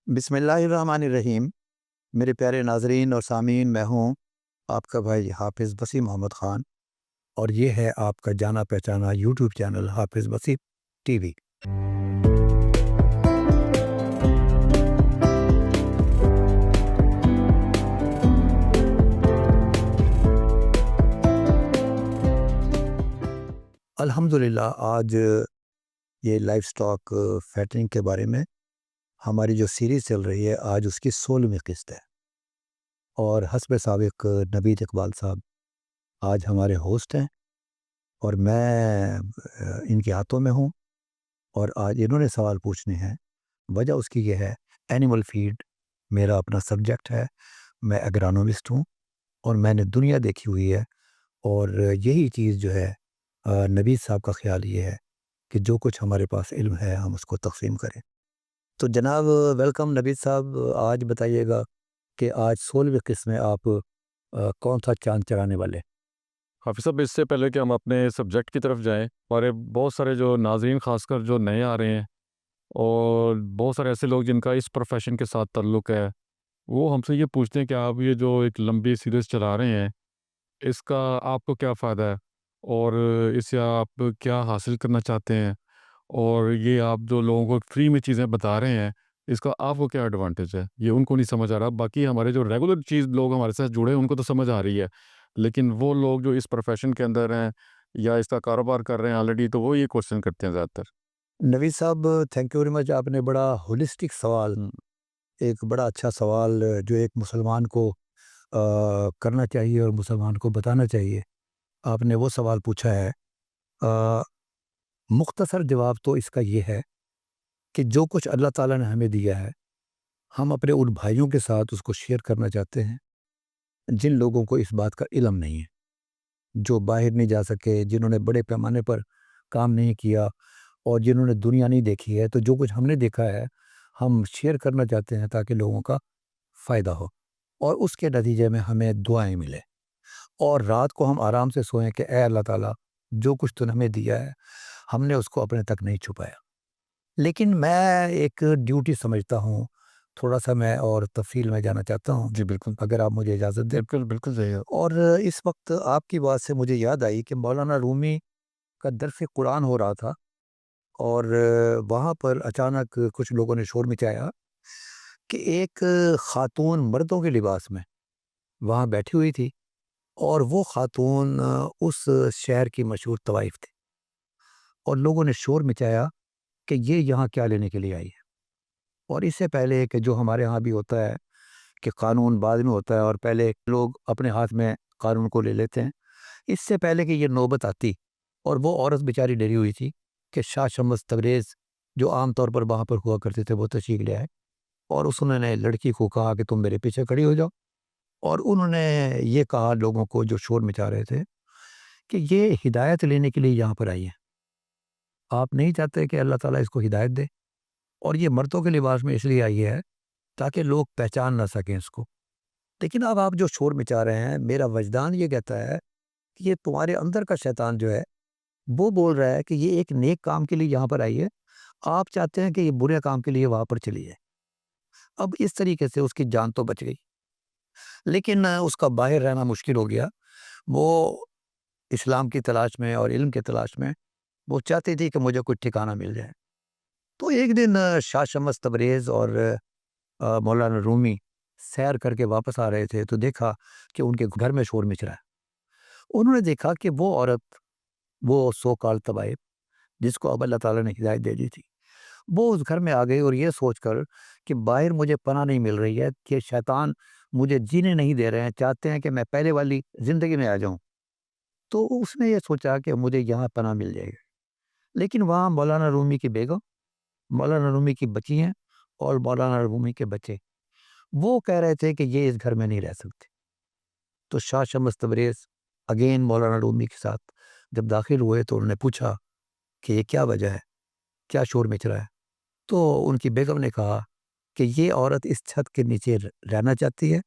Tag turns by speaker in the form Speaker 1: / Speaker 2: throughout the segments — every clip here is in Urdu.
Speaker 1: بسم اللہ الرحمن الرحیم۔ میرے پیارے ناظرین اور سامعین، میں ہوں آپ کا بھائی حافظ بصیر محمد خان، اور یہ ہے آپ کا جانا پہچانا یوٹیوب چینل حافظ بصیر ٹی وی۔ الحمدللہ آج یہ لائف سٹاک فیٹنگ کے بارے میں ہماری جو سیریز چل رہی ہے، آج اس کی 16ویں قسط ہے، اور حسب سابق نوید اقبال صاحب آج ہمارے ہوسٹ ہیں، اور میں ان کے ہاتھوں میں ہوں، اور آج انہوں نے سوال پوچھنے ہیں۔ وجہ اس کی یہ ہے، اینیمل فیڈ میرا اپنا سبجیکٹ ہے، میں اگرانومسٹ ہوں، اور میں نے دنیا دیکھی ہوئی ہے، اور یہی چیز جو ہے نوید صاحب کا خیال یہ ہے کہ جو کچھ ہمارے پاس علم ہے ہم اس کو تقسیم کریں۔ تو جناب ویلکم نوید صاحب، آج بتائیے گا کہ آج 16ویں قسط میں آپ کون سا چاند چڑھانے والے؟
Speaker 2: حافظ صاحب، اس سے پہلے کہ ہم اپنے سبجیکٹ کی طرف جائیں، ہمارے بہت سارے جو ناظرین خاص کر جو نئے آ رہے ہیں، اور بہت سارے ایسے لوگ جن کا اس پروفیشن کے ساتھ تعلق ہے، وہ ہم سے یہ پوچھتے ہیں کہ آپ یہ جو ایک لمبی سیریز چلا رہے ہیں، اس کا آپ کو کیا فائدہ ہے، اور اس سے آپ کیا حاصل کرنا چاہتے ہیں، اور یہ آپ جو لوگوں کو فری میں چیزیں بتا رہے ہیں، اس کا آپ کو کیا ایڈوانٹیج ہے؟ یہ ان کو نہیں سمجھ آ رہا۔ باقی ہمارے جو ریگولر چیز لوگ ہمارے ساتھ جڑے ہیں ان کو تو سمجھ آ رہی ہے، لیکن وہ لوگ جو اس پروفیشن کے اندر ہیں یا اس کا کاروبار کر رہے ہیں آلریڈی، تو وہ یہ کوشچن کرتے ہیں زیادہ تر۔
Speaker 1: نوید صاحب تھینک یو ویری مچ، آپ نے بڑا ہولسٹک سوال، ایک بڑا اچھا سوال جو ایک مسلمان کو کرنا چاہیے اور مسلمان کو بتانا چاہیے، آپ نے وہ سوال پوچھا ہے۔ مختصر جواب تو اس کا یہ ہے کہ جو کچھ اللہ تعالیٰ نے ہمیں دیا ہے، ہم اپنے ان بھائیوں کے ساتھ اس کو شیئر کرنا چاہتے ہیں جن لوگوں کو اس بات کا علم نہیں ہے، جو باہر نہیں جا سکے، جنہوں نے بڑے پیمانے پر کام نہیں کیا، اور جنہوں نے دنیا نہیں دیکھی ہے۔ تو جو کچھ ہم نے دیکھا ہے ہم شیئر کرنا چاہتے ہیں تاکہ لوگوں کا فائدہ ہو، اور اس کے نتیجے میں ہمیں دعائیں ملیں، اور رات کو ہم آرام سے سوئیں کہ اے اللہ تعالیٰ، جو کچھ تو نے ہمیں دیا ہے ہم نے اس کو اپنے تک نہیں چھپایا۔ لیکن میں ایک ڈیوٹی سمجھتا ہوں، تھوڑا سا میں اور تفصیل میں جانا چاہتا ہوں،
Speaker 2: جی بالکل،
Speaker 1: اگر آپ مجھے اجازت دیں۔
Speaker 2: بالکل بالکل صحیح ہے۔
Speaker 1: اور اس وقت آپ کی بات سے مجھے یاد آئی کہ مولانا رومی کا درس قرآن ہو رہا تھا، اور وہاں پر اچانک کچھ لوگوں نے شور مچایا کہ ایک خاتون مردوں کے لباس میں وہاں بیٹھی ہوئی تھی، اور وہ خاتون اس شہر کی مشہور طوائف تھی، اور لوگوں نے شور مچایا کہ یہ یہاں کیا لینے کے لیے آئی ہے۔ اور اس سے پہلے کہ جو ہمارے ہاں بھی ہوتا ہے کہ قانون بعد میں ہوتا ہے اور پہلے لوگ اپنے ہاتھ میں قانون کو لے لیتے ہیں، اس سے پہلے کہ یہ نوبت آتی، اور وہ عورت بیچاری ڈری ہوئی تھی کہ شاہ شمس تبریز جو عام طور پر وہاں پر ہوا کرتے تھے وہ تشریف لے آئے، اور اس نے لڑکی کو کہا کہ تم میرے پیچھے کھڑی ہو جاؤ، اور انہوں نے یہ کہا لوگوں کو جو شور مچا رہے تھے کہ یہ ہدایت لینے کے لیے یہاں پر آئی ہے، آپ نہیں چاہتے کہ اللہ تعالیٰ اس کو ہدایت دے، اور یہ مردوں کے لباس میں اس لیے آئی ہے تاکہ لوگ پہچان نہ سکیں اس کو۔ لیکن اب آپ جو شور مچا رہے ہیں، میرا وجدان یہ کہتا ہے کہ یہ تمہارے اندر کا شیطان جو ہے وہ بول رہا ہے کہ یہ ایک نیک کام کے لیے یہاں پر آئی ہے، آپ چاہتے ہیں کہ یہ برے کام کے لیے وہاں پر چلی جائے۔ اب اس طریقے سے اس کی جان تو بچ گئی، لیکن اس کا باہر رہنا مشکل ہو گیا۔ وہ اسلام کی تلاش میں اور علم کی تلاش میں وہ چاہتی تھی کہ مجھے کوئی ٹھکانہ مل جائے۔ تو ایک دن شاہ شمس تبریز اور مولانا رومی سیر کر کے واپس آ رہے تھے، تو دیکھا کہ ان کے گھر میں شور مچ رہا ہے۔ انہوں نے دیکھا کہ وہ عورت، وہ سو کال طبائف جس کو اب اللہ تعالیٰ نے ہدایت دے دی تھی، وہ اس گھر میں آ گئی، اور یہ سوچ کر کہ باہر مجھے پناہ نہیں مل رہی ہے، کہ شیطان مجھے جینے نہیں دے رہے ہیں، چاہتے ہیں کہ میں پہلے والی زندگی میں آ جاؤں، تو اس نے یہ سوچا کہ مجھے یہاں پناہ مل جائے گی۔ لیکن وہاں مولانا رومی کی بیگم، مولانا رومی کی بچی ہیں، اور مولانا رومی کے بچے، وہ کہہ رہے تھے کہ یہ اس گھر میں نہیں رہ سکتے۔ تو شاہ شمس تبریز اگین مولانا رومی کے ساتھ جب داخل ہوئے تو انہوں نے پوچھا کہ یہ کیا وجہ ہے، کیا شور مچ رہا ہے؟ تو ان کی بیگم نے کہا کہ یہ عورت اس چھت کے نیچے رہنا چاہتی ہے،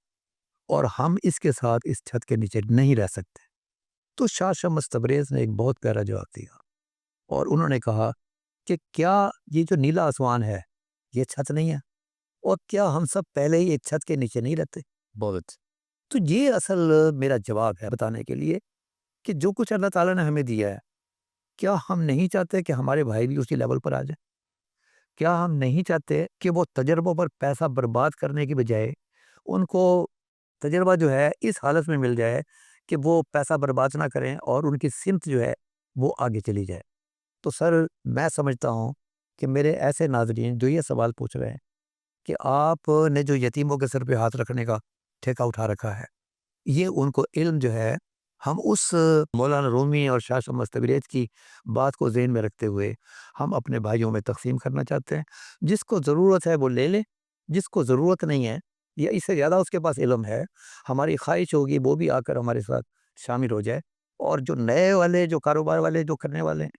Speaker 1: اور ہم اس کے ساتھ اس چھت کے نیچے نہیں رہ سکتے۔ تو شاہ شمس تبریز نے ایک بہت پیارا جواب دیا، اور انہوں نے کہا کہ کیا یہ جو نیلا آسمان ہے یہ چھت نہیں ہے؟ اور کیا ہم سب پہلے ہی ایک چھت کے نیچے نہیں رہتے؟
Speaker 2: بہت
Speaker 1: تو یہ اصل میرا جواب ہے بتانے کے لیے کہ جو کچھ اللہ تعالیٰ نے ہمیں دیا ہے، کیا ہم نہیں چاہتے کہ ہمارے بھائی بھی اسی لیول پر آ جائیں؟ کیا ہم نہیں چاہتے کہ وہ تجربوں پر پیسہ برباد کرنے کی بجائے ان کو تجربہ جو ہے اس حالت میں مل جائے کہ وہ پیسہ برباد نہ کریں اور ان کی سمت جو ہے وہ آگے چلی جائے؟ تو سر، میں سمجھتا ہوں کہ میرے ایسے ناظرین جو یہ سوال پوچھ رہے ہیں کہ آپ نے جو یتیموں کے سر پہ ہاتھ رکھنے کا ٹھیکہ اٹھا رکھا ہے، یہ ان کو علم جو ہے ہم اس مولانا رومی اور شاہ شمس تبریز کی بات کو ذہن میں رکھتے ہوئے ہم اپنے بھائیوں میں تقسیم کرنا چاہتے ہیں۔ جس کو ضرورت ہے وہ لے لے، جس کو ضرورت نہیں ہے یا اس سے زیادہ اس کے پاس علم ہے، ہماری خواہش ہوگی وہ بھی آ کر ہمارے ساتھ شامل ہو جائے، اور جو نئے والے، جو کاروبار والے، جو کرنے والے ہیں،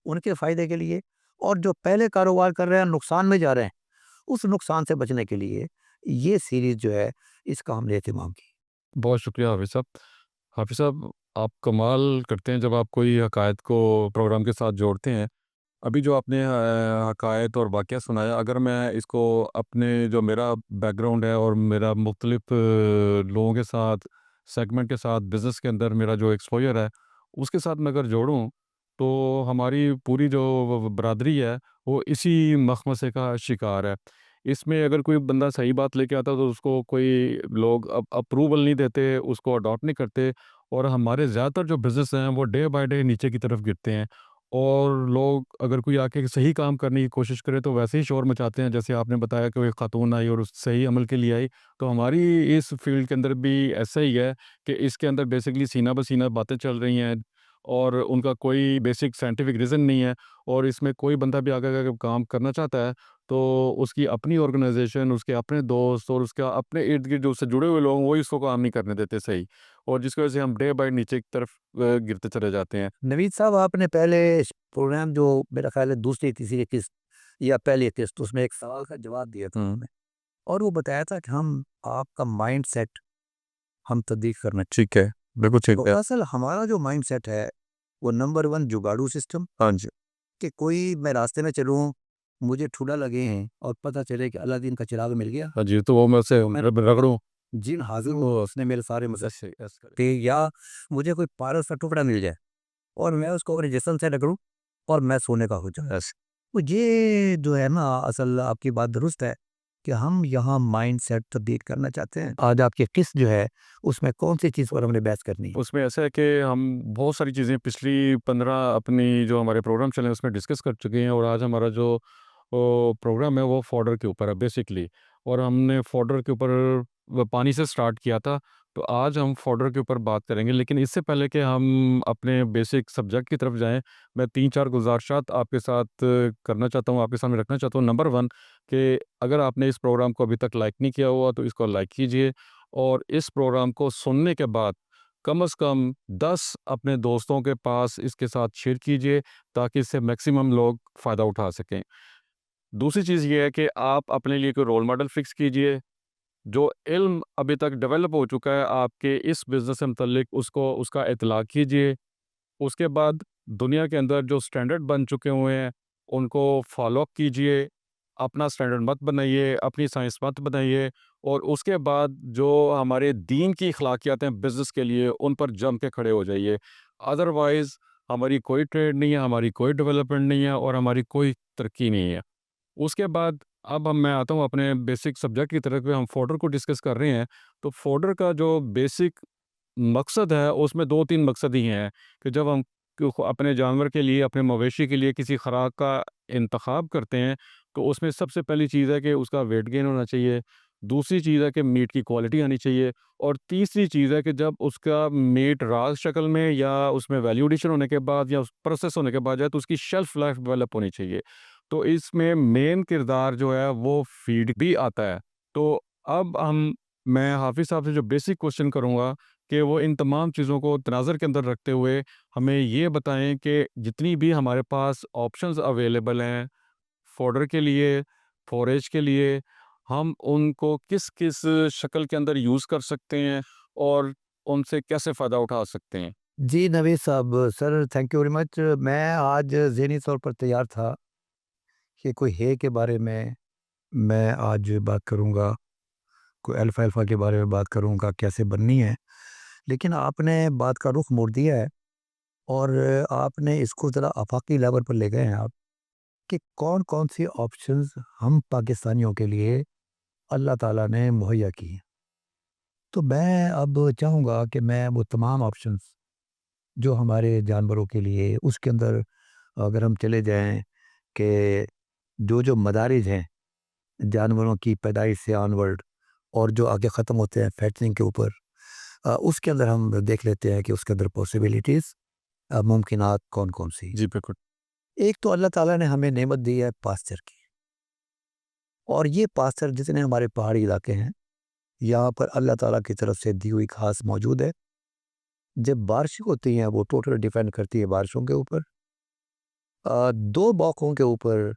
Speaker 1: ان کے فائدے کے لیے، اور جو پہلے کاروبار کر رہے ہیں نقصان میں جا رہے ہیں، اس نقصان سے بچنے کے لیے یہ سیریز جو ہے اس کا ہم نے اہتمام کی۔
Speaker 2: بہت شکریہ حافظ صاحب۔ حافظ صاحب، آپ کمال کرتے ہیں جب آپ کوئی حقائق کو پروگرام کے ساتھ جوڑتے ہیں۔ ابھی جو آپ نے حقائق اور واقعہ سنایا، اگر میں اس کو اپنے جو میرا بیک گراؤنڈ ہے اور میرا مختلف لوگوں کے ساتھ سیگمنٹ کے ساتھ بزنس کے اندر میرا جو ایکسپوجر ہے اس کے ساتھ میں اگر جوڑوں تو ہماری پوری جو برادری ہے وہ اسی مخمصے کا شکار ہے۔ اس میں اگر کوئی بندہ صحیح بات لے کے آتا تو اس کو کوئی لوگ اپروول نہیں دیتے، اس کو اڈاپٹ نہیں کرتے، اور ہمارے زیادہ تر جو بزنس ہیں وہ ڈے بائی ڈے نیچے کی طرف گرتے ہیں، اور لوگ اگر کوئی آ کے صحیح کام کرنے کی کوشش کرے تو ویسے ہی شور مچاتے ہیں، جیسے آپ نے بتایا کہ وہ ایک خاتون آئی اور اس صحیح عمل کے لیے آئی۔ تو ہماری اس فیلڈ کے اندر بھی ایسا ہی ہے کہ اس کے اندر بیسکلی سینہ بسینہ باتیں چل رہی ہیں، اور ان کا کوئی بیسک سائنٹیفک ریزن نہیں ہے، اور اس میں کوئی بندہ بھی آگے اگر کام کرنا چاہتا ہے تو اس کی اپنی آرگنائزیشن، اس کے اپنے دوست اور اس کا اپنے ارد گرد جو اس سے جڑے ہوئے لوگ وہی اس کو کام نہیں کرنے دیتے صحیح، اور جس کی وجہ سے ہم ڈے بائی نیچے کی طرف گرتے چلے جاتے ہیں۔
Speaker 1: نوید صاحب، آپ نے پہلے پروگرام جو میرا خیال ہے دوسری تیسری قسط یا پہلی قسط، اس میں ایک سوال کا جواب دیا تھا ہم نے، اور وہ بتایا تھا کہ ہم آپ کا مائنڈ سیٹ ہم تبدیل کرنا
Speaker 2: ٹھیک ہے، بالکل ٹھیک
Speaker 1: چاہتے
Speaker 2: ہے۔
Speaker 1: ہیں۔ اصل ہمارا جو مائنڈ سیٹ ہے وہ نمبر 1 جگاڑو سسٹم،
Speaker 2: ہاں جی،
Speaker 1: کہ کوئی میں راستے میں چلوں، مجھے ٹھولا لگے ہیں اور پتہ چلے کہ اللہ دین کا چراغ مل گیا،
Speaker 2: ہاں جی، تو وہ میں اسے
Speaker 1: میں
Speaker 2: رگڑوں۔
Speaker 1: جن حاضر ہو اس نے میرے سارے مسئلے
Speaker 2: ایسے ایسے کرے۔
Speaker 1: پہ، یا مجھے کوئی پارس کا ٹکڑا مل جائے اور میں اس کو اپنے جسم سے رگڑوں اور میں سونے کا ہو جاؤں۔
Speaker 2: ایسے
Speaker 1: تو یہ جو ہے نا، اصل آپ کی بات درست ہے کہ ہم یہاں مائنڈ سیٹ تبدیل کرنا چاہتے ہیں۔ آج آپ کی قسط جو ہے اس میں کون سی چیز پر ہم نے بحث کرنی ہے؟
Speaker 2: اس میں ایسا ہے کہ ہم بہت ساری چیزیں پچھلی 15 اپنی جو ہمارے پروگرام چلے ہیں اس میں ڈسکس کر چکے ہیں، اور آج ہمارا جو پروگرام ہے وہ فوڈر کے اوپر ہے بیسکلی، اور ہم نے فوڈر کے اوپر پانی سے سٹارٹ کیا تھا، تو آج ہم فوڈر کے اوپر بات کریں گے۔ لیکن اس سے پہلے کہ ہم اپنے بیسک سبجیکٹ کی طرف جائیں، میں 3-4 گزارشات آپ کے ساتھ کرنا چاہتا ہوں، آپ کے سامنے رکھنا چاہتا ہوں۔ نمبر 1، کہ اگر آپ نے اس پروگرام کو ابھی تک لائک نہیں کیا ہوا تو اس کو لائک کیجئے، اور اس پروگرام کو سننے کے بعد کم از کم 10 اپنے دوستوں کے پاس اس کے ساتھ شیئر کیجئے تاکہ اس سے میکسیمم لوگ فائدہ اٹھا سکیں۔ دوسری چیز یہ ہے کہ آپ اپنے لیے کوئی رول ماڈل فکس کیجئے، جو علم ابھی تک ڈیولپ ہو چکا ہے آپ کے اس بزنس سے متعلق، اس کا اطلاق کیجئے۔ اس کے بعد دنیا کے اندر جو سٹینڈرڈ بن چکے ہوئے ہیں ان کو فالو اپ کیجئے، اپنا سٹینڈرڈ مت بنائیے، اپنی سائنس مت بنائیے، اور اس کے بعد جو ہمارے دین کی اخلاقیات ہیں بزنس کے لیے ان پر جم کے کھڑے ہو جائیے۔ ادروائز ہماری کوئی ٹریڈ نہیں ہے، ہماری کوئی ڈیولپمنٹ نہیں ہے، اور ہماری کوئی ترقی نہیں ہے۔ اس کے بعد اب میں آتا ہوں اپنے بیسک سبجیکٹ کی طرف پہ، ہم فوڈر کو ڈسکس کر رہے ہیں، تو فوڈر کا جو بیسک مقصد ہے اس میں 2-3 مقصد ہی ہیں، کہ جب ہم اپنے جانور کے لیے، اپنے مویشی کے لیے کسی خوراک کا انتخاب کرتے ہیں تو اس میں سب سے پہلی چیز ہے کہ اس کا ویٹ گین ہونا چاہیے، دوسری چیز ہے کہ میٹ کی کوالٹی آنی چاہیے، اور تیسری چیز ہے کہ جب اس کا میٹ راز شکل میں یا اس میں ویلیو ایڈیشن ہونے کے بعد یا پروسیس ہونے کے بعد جائے تو اس کی شیلف لائف ڈیولپ ہونی چاہیے۔ تو اس میں مین کردار جو ہے وہ فیڈ بھی آتا ہے۔ تو اب میں حافظ صاحب سے جو بیسک کوشچن کروں گا کہ وہ ان تمام چیزوں کو تناظر کے اندر رکھتے ہوئے ہمیں یہ بتائیں کہ جتنی بھی ہمارے پاس آپشنز اویلیبل ہیں فوڈر کے لیے، فوریج کے لیے، ہم ان کو کس کس شکل کے اندر یوز کر سکتے ہیں اور ان سے کیسے فائدہ اٹھا سکتے ہیں۔
Speaker 1: جی نوید صاحب، sir thank you very much. میں آج ذہنی طور پر تیار تھا کہ کوئی ہے کے بارے میں میں آج بات کروں گا، کوئی الفا کے بارے میں بات کروں گا کیسے بننی ہے، لیکن آپ نے بات کا رخ موڑ دیا ہے اور آپ نے اس کو ذرا آفاقی لیول پر لے گئے ہیں آپ، کہ کون کون سی آپشنز ہم پاکستانیوں کے لیے اللہ تعالیٰ نے مہیا کی ہیں۔ تو میں اب چاہوں گا کہ میں وہ تمام آپشنز جو ہمارے جانوروں کے لیے اس کے اندر اگر ہم چلے جائیں کہ جو مدارج ہیں جانوروں کی پیدائش سے آنورڈ اور جو آگے ختم ہوتے ہیں فیٹنگ کے اوپر، اس کے اندر ہم دیکھ لیتے ہیں کہ اس کے اندر پاسبلٹیز ممکنات کون کون سی۔
Speaker 2: جی بالکل
Speaker 1: ایک تو اللہ تعالیٰ نے ہمیں نعمت دی ہے پاسچر کی، اور یہ پاسچر جتنے ہمارے پہاڑی علاقے ہیں یہاں پر اللہ تعالیٰ کی طرف سے دی ہوئی گھاس موجود ہے۔ جب بارشیں ہوتی ہیں وہ ٹوٹل ڈیپینڈ کرتی ہے بارشوں کے اوپر، دو موقعوں کے اوپر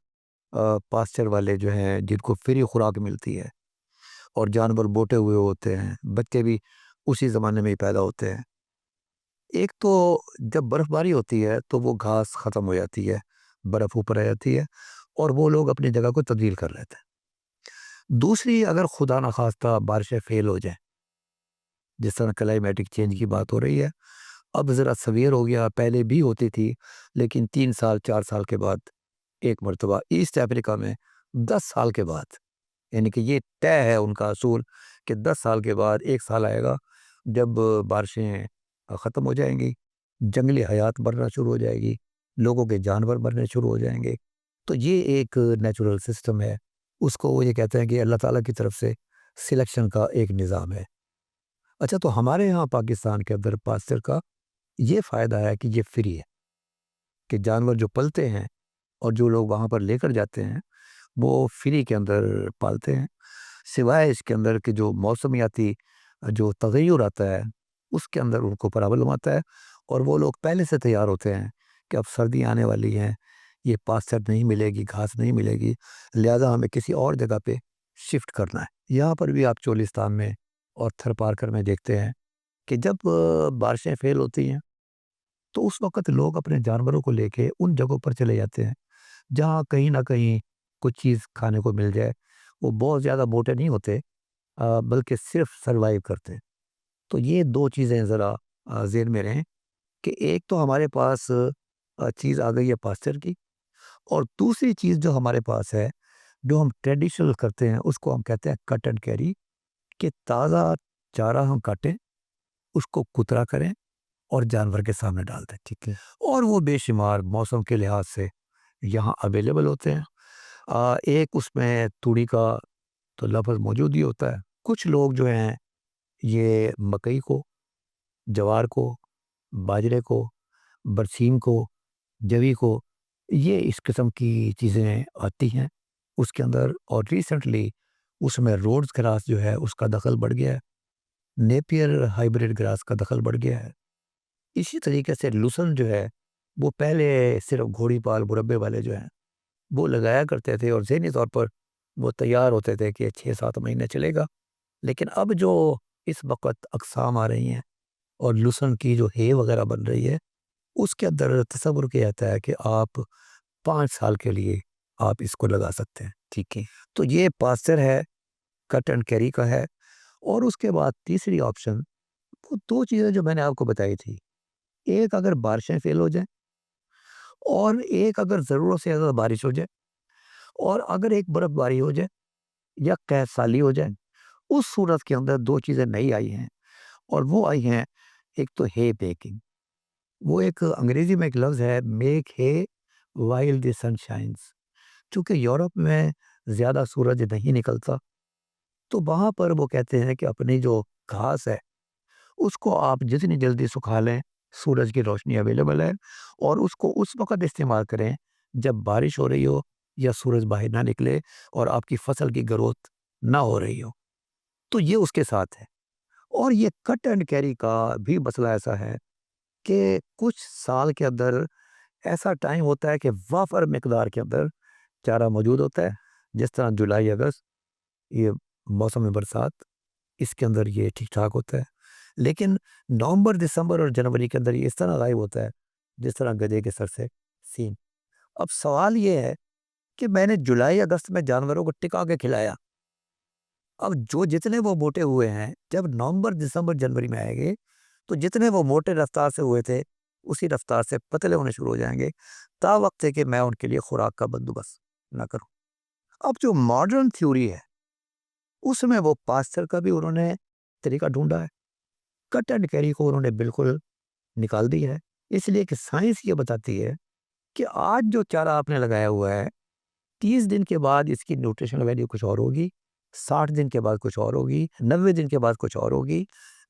Speaker 1: پاسچر والے جو ہیں جن کو فری خوراک ملتی ہے اور جانور بوٹے ہوئے ہوتے ہیں، بچے بھی اسی زمانے میں ہی پیدا ہوتے ہیں۔ ایک تو جب برف باری ہوتی ہے تو وہ گھاس ختم ہو جاتی ہے، برف اوپر آ جاتی ہے اور وہ لوگ اپنی جگہ کو تبدیل کر لیتے ہیں۔ دوسری، اگر خدا نخواستہ بارشیں فیل ہو جائیں، جس طرح کلائمیٹک چینج کی بات ہو رہی ہے، اب ذرا سویر ہو گیا، پہلے بھی ہوتی تھی لیکن 3 سال 4 سال کے بعد ایک مرتبہ ایسٹ افریقہ میں 10 سال کے بعد، یعنی کہ یہ طے ہے ان کا اصول کہ 10 سال کے بعد ایک سال آئے گا جب بارشیں ختم ہو جائیں گی، جنگلی حیات مرنا شروع ہو جائے گی، لوگوں کے جانور مرنے شروع ہو جائیں گے۔ تو یہ ایک نیچرل سسٹم ہے، اس کو وہ یہ کہتے ہیں کہ اللہ تعالیٰ کی طرف سے سلیکشن کا ایک نظام ہے۔ اچھا، تو ہمارے ہاں پاکستان کے اندر پاسچر کا یہ فائدہ ہے کہ یہ فری ہے، کہ جانور جو پلتے ہیں اور جو لوگ وہاں پر لے کر جاتے ہیں وہ فری کے اندر پالتے ہیں، سوائے اس کے اندر کہ جو موسمیاتی جو تغیر آتا ہے اس کے اندر ان کو پرابلم آتا ہے، اور وہ لوگ پہلے سے تیار ہوتے ہیں کہ اب سردی آنے والی ہیں، یہ پاسچر نہیں ملے گی، گھاس نہیں ملے گی، لہذا ہمیں کسی اور جگہ پہ شفٹ کرنا ہے۔ یہاں پر بھی آپ چولستان میں اور تھر پارکر میں دیکھتے ہیں کہ جب بارشیں فیل ہوتی ہیں تو اس وقت لوگ اپنے جانوروں کو لے کے ان جگہوں پر چلے جاتے ہیں جہاں کہیں نہ کہیں کچھ چیز کھانے کو مل جائے۔ وہ بہت زیادہ موٹے نہیں ہوتے، بلکہ صرف سروائیو کرتے ہیں۔ تو یہ دو چیزیں ذرا ذہن میں رہیں کہ ایک تو ہمارے پاس چیز آ گئی ہے پاسچر کی، اور دوسری چیز جو ہمارے پاس ہے جو ہم ٹریڈیشنل کرتے ہیں اس کو ہم کہتے ہیں کٹ اینڈ کیری، کہ تازہ چارہ ہم کاٹیں، اس کو کترا کریں اور جانور کے سامنے ڈال دیں،
Speaker 2: ٹھیک ہے
Speaker 1: اور وہ بے شمار موسم کے لحاظ سے یہاں اویلیبل ہوتے ہیں۔ ایک اس میں توڑی کا تو لفظ موجود ہی ہوتا ہے۔ کچھ لوگ جو ہیں یہ مکئی کو، جوار کو، باجرے کو، برسیم کو، جوی کو، یہ اس قسم کی چیزیں آتی ہیں اس کے اندر، اور ریسنٹلی اس میں روڈز گراس جو ہے اس کا دخل بڑھ گیا ہے، نیپیر ہائیبریڈ گراس کا دخل بڑھ گیا ہے۔ اسی طریقے سے لسن جو ہے وہ پہلے صرف گھوڑی پال مربے والے جو ہیں وہ لگایا کرتے تھے اور ذہنی طور پر وہ تیار ہوتے تھے کہ 6-7 مہینے چلے گا، لیکن اب جو اس وقت اقسام آ رہی ہیں اور لسن کی جو ہے وغیرہ بن رہی ہے اس کے اندر تصور کیا جاتا ہے کہ آپ 5 سال کے لیے آپ اس کو لگا سکتے ہیں۔
Speaker 2: ٹھیک ہے
Speaker 1: تو یہ پاسچر ہے، کٹ اینڈ کیری کا ہے۔ اور اس کے بعد تیسری آپشن وہ دو چیزیں جو میں نے آپ کو بتائی تھی، ایک اگر بارشیں فیل ہو جائیں، اور ایک اگر ضرورت سے زیادہ بارش ہو جائے، اور اگر ایک برف باری ہو جائے یا قحط سالی ہو جائے، اس صورت کے اندر دو چیزیں نئی آئی ہیں، اور وہ آئی ہیں ایک تو ہے بیکنگ، وہ ایک انگریزی میں ایک لفظ ہے میک ہے وائل دی سن شائنز۔ چونکہ یورپ میں زیادہ سورج نہیں نکلتا تو وہاں پر وہ کہتے ہیں کہ اپنی جو گھاس ہے اس کو آپ جتنی جلدی سکھا لیں، سورج کی روشنی اویلیبل ہے، اور اس کو اس وقت استعمال کریں جب بارش ہو رہی ہو یا سورج باہر نہ نکلے اور آپ کی فصل کی گروتھ نہ ہو رہی ہو، تو یہ اس کے ساتھ ہے۔ اور یہ کٹ اینڈ کیری کا بھی مسئلہ ایسا ہے کہ کچھ سال کے اندر ایسا ٹائم ہوتا ہے کہ وافر مقدار کے اندر چارہ موجود ہوتا ہے، جس طرح جولائی اگست یہ موسم برسات، اس کے اندر یہ ٹھیک ٹھاک ہوتا ہے، لیکن نومبر دسمبر اور جنوری کے اندر یہ اس طرح غائب ہوتا ہے جس طرح گدھے کے سر سے سین۔ اب سوال یہ ہے کہ میں نے جولائی اگست میں جانوروں کو ٹکا کے کھلایا. اب جو جتنے وہ موٹے ہوئے ہیں جب نومبر دسمبر جنوری میں آئیں گے تو جتنے وہ موٹے رفتار سے ہوئے تھے اسی رفتار سے پتلے ہونے شروع ہو جائیں گے تا وقت ہے کہ میں ان کے لیے خوراک کا بندوبست نہ کروں. اب جو ماڈرن تھیوری ہے اس میں وہ پاسچر کا بھی انہوں نے طریقہ ڈھونڈا ہے, کٹ اینڈ کیری کو انہوں نے بالکل نکال دی ہے. اس لیے کہ سائنس یہ بتاتی ہے کہ آج جو چارہ آپ نے لگایا ہوا ہے 30 دن کے بعد اس کی نیوٹریشنل ویلیو کچھ اور ہوگی, 60 دن کے بعد کچھ اور ہوگی, 90 دن کے بعد کچھ اور ہوگی.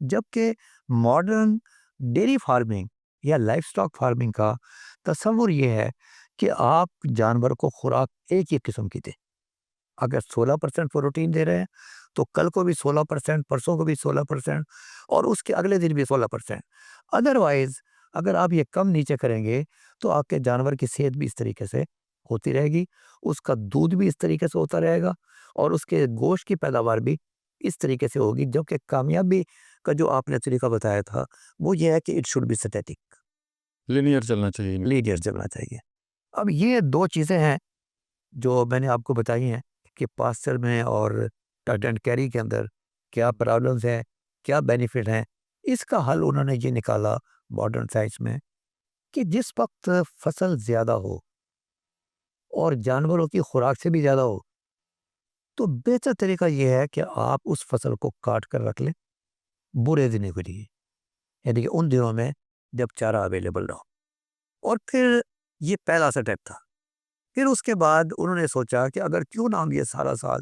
Speaker 1: جبکہ ماڈرن ڈیری فارمنگ یا لائف سٹاک فارمنگ کا تصور یہ ہے کہ آپ جانور کو خوراک ایک ہی قسم کی دیں. اگر 16% پروٹین دے رہے ہیں تو کل کو بھی 16%, پرسوں کو بھی 16% اور اس کے اگلے دن بھی 16%. ادروائز اگر آپ یہ کم نیچے کریں گے تو آپ کے جانور کی صحت بھی اس طریقے سے ہوتی رہے گی, اس کا دودھ بھی اس طریقے سے ہوتا رہے گا اور اس کے گوشت کی پیداوار بھی اس طریقے سے ہوگی. جبکہ کامیابی کا جو آپ نے طریقہ بتایا تھا وہ یہ ہے کہ it should be static,
Speaker 2: linear چلنا چاہیے.
Speaker 1: لیڈر چلنا چاہیے. اب یہ دو چیزیں ہیں جو میں نے آپ کو بتائی ہیں کہ پاسچر میں اور کٹ اینڈ کیری کے اندر کیا پرابلمز ہیں, کیا بینیفٹ ہیں. اس کا حل انہوں نے یہ نکالا ماڈرن سائنس میں کہ جس وقت فصل زیادہ ہو اور جانوروں کی خوراک سے بھی زیادہ ہو تو بہتر طریقہ یہ ہے کہ آپ اس فصل کو کاٹ کر رکھ لیں برے دنوں کے لیے, یعنی کہ ان دنوں میں جب چارہ اویلیبل نہ ہو. اور پھر یہ پہلا سٹیپ تھا. پھر اس کے بعد انہوں نے سوچا کہ اگر کیوں نہ ہم یہ سارا سال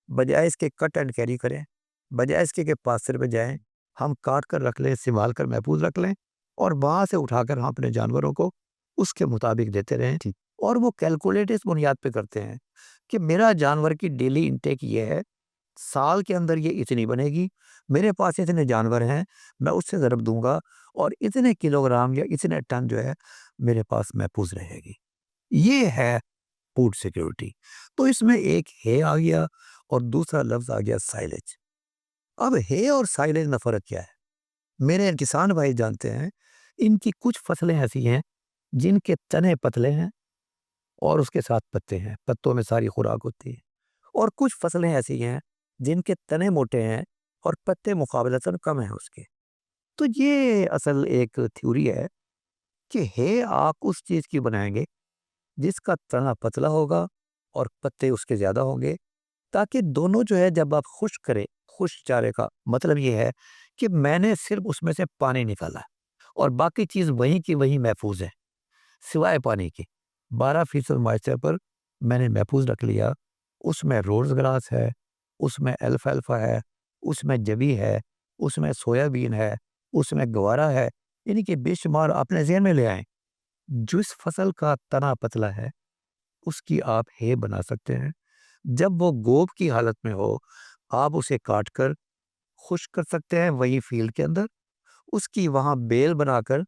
Speaker 1: بجائے اس کے کٹ اینڈ کیری کریں, بجائے اس کے پاسچر پہ جائیں, ہم کاٹ کر رکھ لیں, سنبھال کر محفوظ رکھ لیں اور وہاں سے اٹھا کر ہم اپنے جانوروں کو اس کے مطابق دیتے رہیں. اور وہ کیلکولیٹ اس بنیاد پہ کرتے ہیں کہ میرا جانور کی ڈیلی انٹیک یہ ہے, سال کے اندر یہ اتنی بنے گی, میرے پاس اتنے جانور ہیں, میں اس سے ضرب دوں گا اور اتنے کلوگرام یا اتنے ٹن جو ہے میرے پاس محفوظ رہے گی. یہ ہے فوڈ سیکیورٹی. تو اس میں ایک ہے آ گیا اور دوسرا لفظ آ گیا سائلیج. اب ہے اور سائلیج میں فرق کیا ہے؟ میرے کسان بھائی جانتے ہیں ان کی کچھ فصلیں ایسی ہیں جن کے تنے پتلے ہیں اور اس کے ساتھ پتے ہیں, پتوں میں ساری خوراک ہوتی ہے. اور کچھ فصلیں ایسی ہیں جن کے تنے موٹے ہیں اور پتے مقابلتاً کم ہیں اس کے. تو یہ اصل ایک تھیوری ہے کہ ہے آپ اس چیز کی بنائیں گے جس کا تنا پتلا ہوگا اور پتے اس کے زیادہ ہوں گے, تاکہ دونوں جو ہے جب آپ خشک کریں, خشک چارے کا مطلب یہ ہے کہ میں نے صرف اس میں سے پانی نکالا اور باقی چیز وہیں کی وہیں محفوظ ہے سوائے پانی کی. 12% مائسچر پر میں نے محفوظ رکھ لیا. اس میں روز گراس ہے, اس میں الفالفا ہے, اس میں جبی ہے, اس میں سویا بین ہے, اس میں گوارا ہے. یعنی کہ بے شمار اپنے ذہن میں لے آئیں. جس فصل کا تنا پتلا ہے اس کی آپ ہے بنا سکتے ہیں. جب وہ گوب کی حالت میں ہو آپ اسے کاٹ کر خشک کر سکتے ہیں وہی فیلڈ کے اندر, اس کی وہاں بیل بنا کر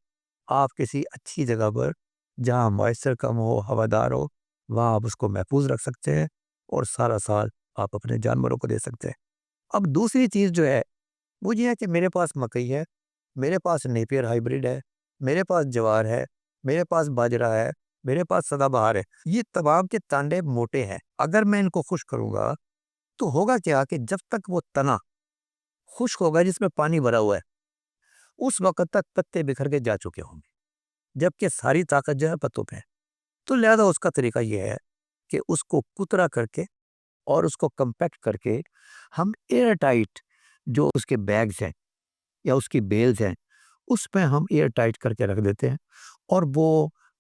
Speaker 1: آپ کسی اچھی جگہ پر جہاں موئسچر کم ہو, ہوادار ہو, وہاں آپ اس کو محفوظ رکھ سکتے ہیں اور سارا سال آپ اپنے جانوروں کو دے سکتے ہیں. اب دوسری چیز جو ہے وہ یہ ہے کہ میرے پاس مکئی ہے, میرے پاس نیپیر ہائیبریڈ ہے, میرے پاس جوار ہے, میرے پاس باجرہ ہے, میرے پاس سدا بہار ہے. یہ تمام کے تانڈے موٹے ہیں. اگر میں ان کو خشک کروں گا تو ہوگا کیا کہ جب تک وہ تنا خشک ہوگا جس میں پانی بھرا ہوا ہے اس وقت تک پتے بکھر کے جا چکے ہوں گے, جبکہ ساری طاقت جو ہے پتوں پہ ہے. تو لہذا اس کا طریقہ یہ ہے کہ اس کو کترا کر کے اور اس کو کمپیکٹ کر کے ہم ایئر ٹائٹ جو اس کے بیگز ہیں یا اس کی بیلز ہیں اس پہ ہم ایئر ٹائٹ کر کے رکھ دیتے ہیں اور وہ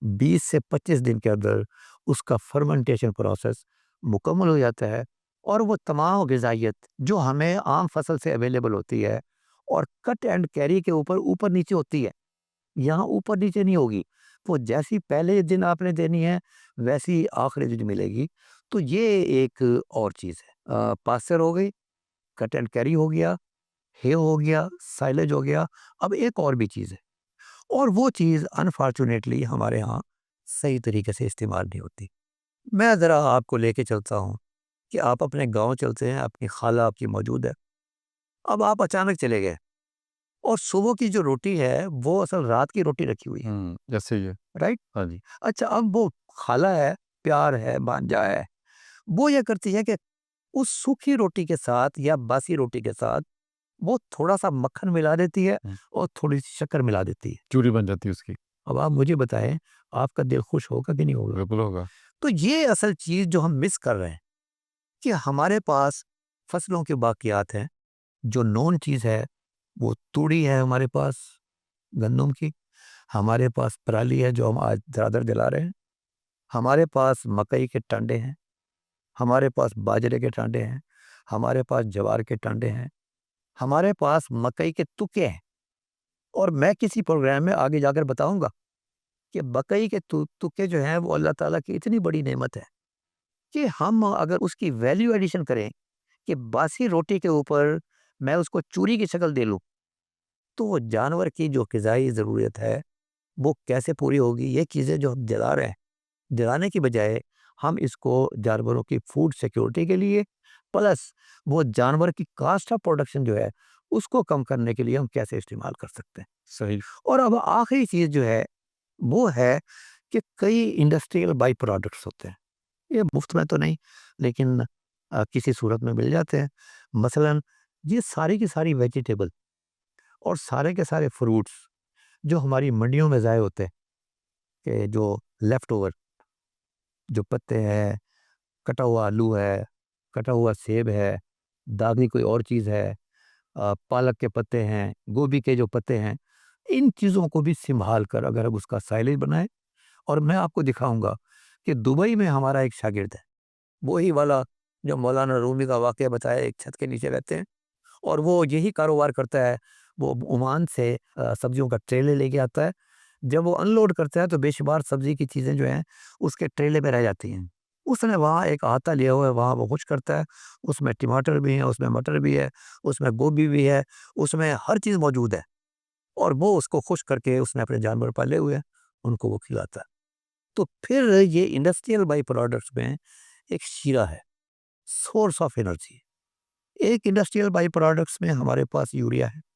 Speaker 1: 20 سے 25 دن کے اندر اس کا فرمنٹیشن پروسیس مکمل ہو جاتا ہے اور وہ تمام غذائیت جو ہمیں عام فصل سے اویلیبل ہوتی ہے اور کٹ اینڈ کیری کے اوپر نیچے ہوتی ہے, یہاں اوپر نیچے نہیں ہوگی. وہ جیسی پہلے دن آپ نے دینی ہے ویسی آخری دن ملے گی. تو یہ ایک اور چیز ہے. پاسچر ہو گئی, کٹ اینڈ کیری ہو گیا, ہے ہو گیا, سائلیج ہو گیا. اب ایک اور بھی چیز ہے اور وہ چیز انفارچونیٹلی ہمارے ہاں صحیح طریقے سے استعمال نہیں ہوتی. میں ذرا آپ کو لے کے چلتا ہوں کہ آپ اپنے گاؤں چلتے ہیں, اپنی خالہ آپ کی موجود ہے, اب آپ اچانک چلے گئے اور صبح کی جو روٹی ہے وہ اصل رات کی روٹی رکھی ہوئی ہے,
Speaker 2: جیسے یہ.
Speaker 1: رائٹ؟
Speaker 2: ہاں جی.
Speaker 1: اچھا اب وہ خالہ ہے پیار ہے، بھانجا ہے، وہ یہ کرتی ہے کہ اس سوکھی روٹی کے ساتھ یا باسی روٹی کے ساتھ وہ تھوڑا سا مکھن ملا دیتی ہے اور تھوڑی سی شکر ملا دیتی ہے.
Speaker 2: چوری بن جاتی ہے اس کی.
Speaker 1: اب آپ مجھے بتائیں آپ کا دل خوش ہوگا کہ نہیں ہوگا؟
Speaker 2: بالکل ہوگا.
Speaker 1: تو یہ اصل چیز جو ہم مس کر رہے ہیں کہ ہمارے پاس فصلوں کے باقیات ہیں. جو نون چیز ہے وہ توڑی ہے ہمارے پاس گندم کی، ہمارے پاس پرالی ہے جو ہم آج درادر جلا رہے ہیں، ہمارے پاس مکئی کے ٹانڈے ہیں، ہمارے پاس باجرے کے ٹانڈے ہیں، ہمارے پاس جوار کے ٹانڈے ہیں، ہمارے پاس مکئی کے تکے ہیں. اور میں کسی پروگرام میں آگے جا کر بتاؤں گا کہ مکئی کے تکے جو ہیں وہ اللہ تعالیٰ کی اتنی بڑی نعمت ہے کہ ہم اگر اس کی ویلیو ایڈیشن کریں کہ باسی روٹی کے اوپر میں اس کو چوری کی شکل دے لوں تو وہ جانور کی جو غذائی ضرورت ہے وہ کیسے پوری ہوگی. یہ چیزیں جو ہم جلا رہے ہیں، جلانے کی بجائے ہم اس کو جانوروں کی فوڈ سیکیورٹی کے لیے پلس وہ جانور کی کاسٹ آف پروڈکشن جو ہے اس کو کم کرنے کے لیے ہم کیسے استعمال کر سکتے ہیں.
Speaker 2: صحیح.
Speaker 1: اور اب آخری چیز جو ہے وہ ہے کہ کئی انڈسٹریل بائی پروڈکٹس ہوتے ہیں. یہ مفت میں تو نہیں لیکن کسی صورت میں مل جاتے ہیں. مثلا یہ ساری کی ساری ویجیٹیبل اور سارے کے سارے فروٹس جو ہماری منڈیوں میں ضائع ہوتے ہیں کہ جو لیفٹ اوور جو پتے ہیں، کٹا ہوا آلو ہے، کٹا ہوا سیب ہے، داغی کوئی اور چیز ہے، پالک کے پتے ہیں، گوبھی کے جو پتے ہیں، ان چیزوں کو بھی سنبھال کر اگر ہم اس کا سائلیج بنائیں. اور میں آپ کو دکھاؤں گا کہ دبئی میں ہمارا ایک شاگرد ہے، وہی والا جو مولانا رومی کا واقعہ بتایا، ایک چھت کے نیچے رہتے ہیں اور وہ یہی کاروبار کرتا ہے. وہ عمان سے سبزیوں کا ٹریلے لے کے آتا ہے، جب وہ ان لوڈ کرتا ہے تو بے شمار سبزی کی چیزیں جو ہیں اس کے ٹریلے میں رہ جاتی ہیں. اس نے وہاں ایک آتا لیا ہوا ہے، وہاں وہ خشک کرتا ہے، اس میں ٹماٹر بھی ہیں، اس میں مٹر بھی ہے، اس میں گوبھی بھی ہے، اس میں ہر چیز موجود ہے. اور وہ اس کو خشک کر کے اس نے اپنے جانور پالے ہوئے ہیں، ان کو وہ کھلاتا ہے. تو پھر یہ انڈسٹریل بائی پروڈکٹس میں ایک شیرہ ہے، سورس آف انرجی. ایک انڈسٹریل بائی پروڈکٹس میں ہمارے پاس یوریا ہے